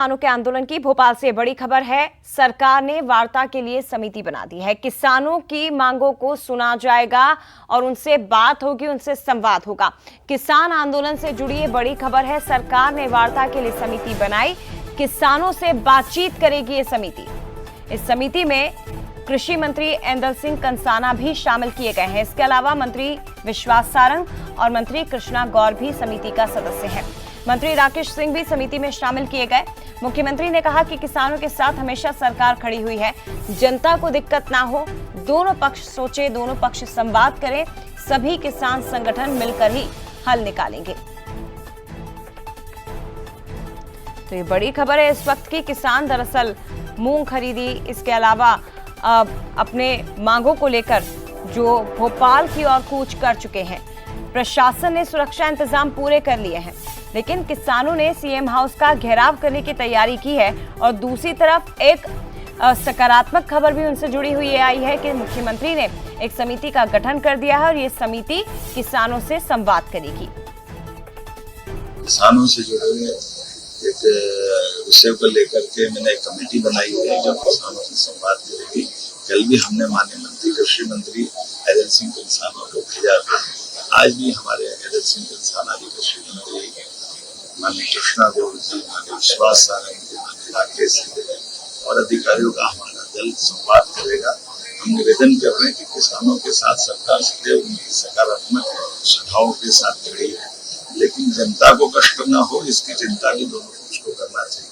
किसानों के आंदोलन की भोपाल से बड़ी खबर है। सरकार ने वार्ता के लिए समिति बना दी है। किसानों की मांगों को सुना जाएगा और उनसे बात होगी, उनसे संवाद होगा। किसान आंदोलन से जुड़ी ये बड़ी खबर है। सरकार ने वार्ता के लिए समिति बनाई, किसानों से बातचीत करेगी ये समिति। इस समिति में कृषि मंत्री ऐंदल सिंह कंसाना भी शामिल किए गए हैं। इसके अलावा मंत्री विश्वास सारंग और मंत्री कृष्णा गौर भी समिति का सदस्य हैं। मंत्री राकेश सिंह भी समिति में शामिल किए गए। मुख्यमंत्री ने कहा कि किसानों के साथ हमेशा सरकार खड़ी हुई है, जनता को दिक्कत ना हो, दोनों पक्ष सोचे, दोनों पक्ष संवाद करें, सभी किसान संगठन मिलकर ही हल निकालेंगे। तो ये बड़ी खबर है इस वक्त की। किसान दरअसल मूंग खरीदी, इसके अलावा अपने मांगों को लेकर जो भोपाल की ओर कूच कर चुके हैं। प्रशासन ने सुरक्षा इंतजाम पूरे कर लिए हैं, लेकिन किसानों ने सीएम हाउस का घेराव करने की तैयारी की है। और दूसरी तरफ एक सकारात्मक खबर भी उनसे जुड़ी हुई आई है कि मुख्यमंत्री ने एक समिति का गठन कर दिया है और ये समिति किसानों से संवाद करेगी। किसानों से जुड़े एक विषय को लेकर के मैंने एक कमेटी बनाई हुई है जो किसानों से संवाद करेगी। कल भी हमने माननीय मंत्री कृषि मंत्री ऐंदल सिंह कंसाना को भेजा था। आज भी हमारे ऐंदल सिंह कंसाना जी, कृषि मंत्री माननीय कृष्णा गौर जी, माननीय विश्वास सारंग जी, माननीय राकेश सिंह और अधिकारियों का हमारा दल संवाद करेगा। हम निवेदन कर रहे हैं कि किसानों के साथ सरकार सदैव उनकी सकारात्मक सुझावों के साथ खड़ी है, लेकिन जनता को कष्ट न हो इसकी चिंता भी दोनों पक्ष को करना चाहिए।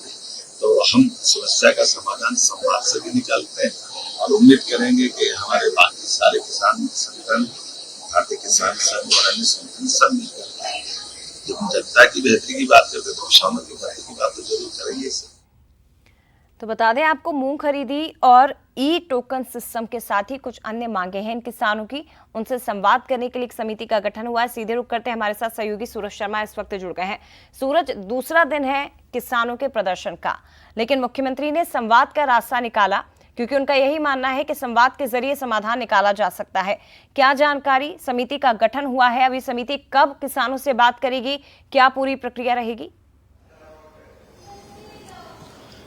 तो हम समस्या का समाधान संवाद से भी निकालते हैं और उम्मीद करेंगे कि हमारे बाकी सारे किसान संगठन, भारतीय किसान संघ और अन्य संगठन सब मिलकर जब हम जनता की बेहतरी की बात करते तो किसानों की बेहतरी की बात तो जरूर करेंगे। तो बता दें आपको, मूंग खरीदी और ई टोकन सिस्टम के साथ ही कुछ अन्य मांगे हैं इन किसानों की। उनसे संवाद करने के लिए एक समिति का गठन हुआ है। सीधे रुख करते हैं, हमारे साथ सहयोगी सूरज शर्मा इस वक्त जुड़ गए हैं। सूरज, दूसरा दिन है किसानों के प्रदर्शन का, लेकिन मुख्यमंत्री ने संवाद का रास्ता निकाला क्योंकि उनका यही मानना है कि संवाद के जरिए समाधान निकाला जा सकता है। क्या जानकारी? समिति का गठन हुआ है, अभी समिति कब किसानों से बात करेगी, क्या पूरी प्रक्रिया रहेगी?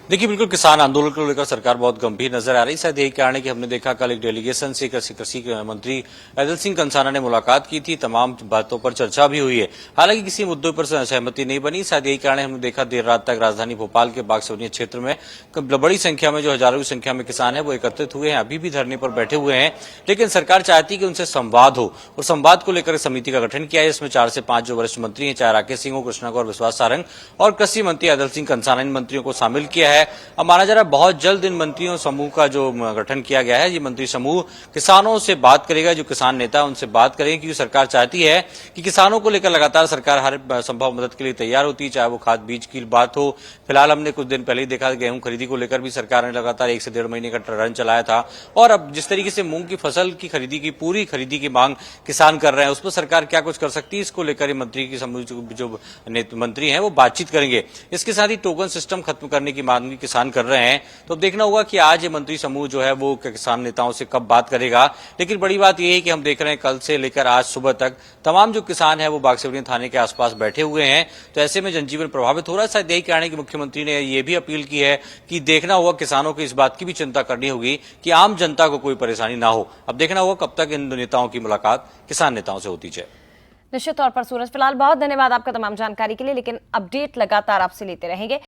देखिए, बिल्कुल किसान आंदोलन को लेकर सरकार बहुत गंभीर नजर आ रही है। शायद यही कारण है कि हमने देखा कल एक डेलीगेशन से कृषि मंत्री ऐंदल सिंह कंसाना ने मुलाकात की थी। तमाम बातों पर चर्चा भी हुई है, हालांकि किसी मुद्दों पर सहमति नहीं बनी। शायद यही कारण है, हमने देखा देर रात तक राजधानी भोपाल के बागसवनिया क्षेत्र में बड़ी संख्या में, जो हजारों की संख्या में किसान है वो एकत्रित हुए हैं, अभी भी धरने पर बैठे हुए हैं। लेकिन सरकार चाहती है कि उनसे संवाद हो और संवाद को लेकर समिति का गठन किया है। इसमें 4 से 5 जो वरिष्ठ मंत्री हैं, चाहे राकेश सिंह हो, कृष्णा गौर, विश्वास सारंग और कृषि मंत्री ऐंदल सिंह कंसाना, इन मंत्रियों को शामिल किया है। अब माना जा रहा है बहुत जल्द इन मंत्रियों समूह का जो गठन किया गया है, ये मंत्री समूह किसानों से बात करेगा। जो किसान नेता उनसे बात करेंगे, क्योंकि सरकार चाहती है कि किसानों को लेकर लगातार सरकार हर संभव मदद के लिए तैयार होती है, चाहे वो खाद बीज की बात हो। फिलहाल हमने कुछ दिन पहले ही देखा, गेहूं खरीदी को लेकर भी सरकार ने लगातार 1 से 1.5 महीने का रन चलाया था। और अब जिस तरीके से मूंग की फसल की खरीदी की, पूरी खरीदी की मांग किसान कर रहे हैं, उस पर सरकार क्या कुछ कर सकती है, इसको लेकर मंत्री की समूह जो मंत्री हैं वो बातचीत करेंगे। इसके साथ ही टोकन सिस्टम खत्म करने की मांग भी किसान कर रहे हैं। तो अब देखना होगा कि आज ये मंत्री समूह जो है वो किसान नेताओं से कब बात करेगा। लेकिन बड़ी बात यह है कि हम देख रहे हैं कल से लेकर आज सुबह तक तमाम जो किसान है वो बागसवनिया थाने के आसपास बैठे हुए हैं। तो ऐसे में जनजीवन प्रभावित हो रहा है। शायद यही कारण है कि मुख्यमंत्री ने यह भी अपील की है कि देखना होगा, किसानों को इस बात की भी चिंता करनी होगी कि आम जनता को कोई परेशानी ना हो। अब देखना होगा कब तक इन नेताओं की मुलाकात किसान नेताओं से होती है। निश्चित तौर पर सूरज, फिलहाल बहुत धन्यवाद आपका तमाम जानकारी के लिए, लेकिन अपडेट लगातार आपसे लेते रहेंगे।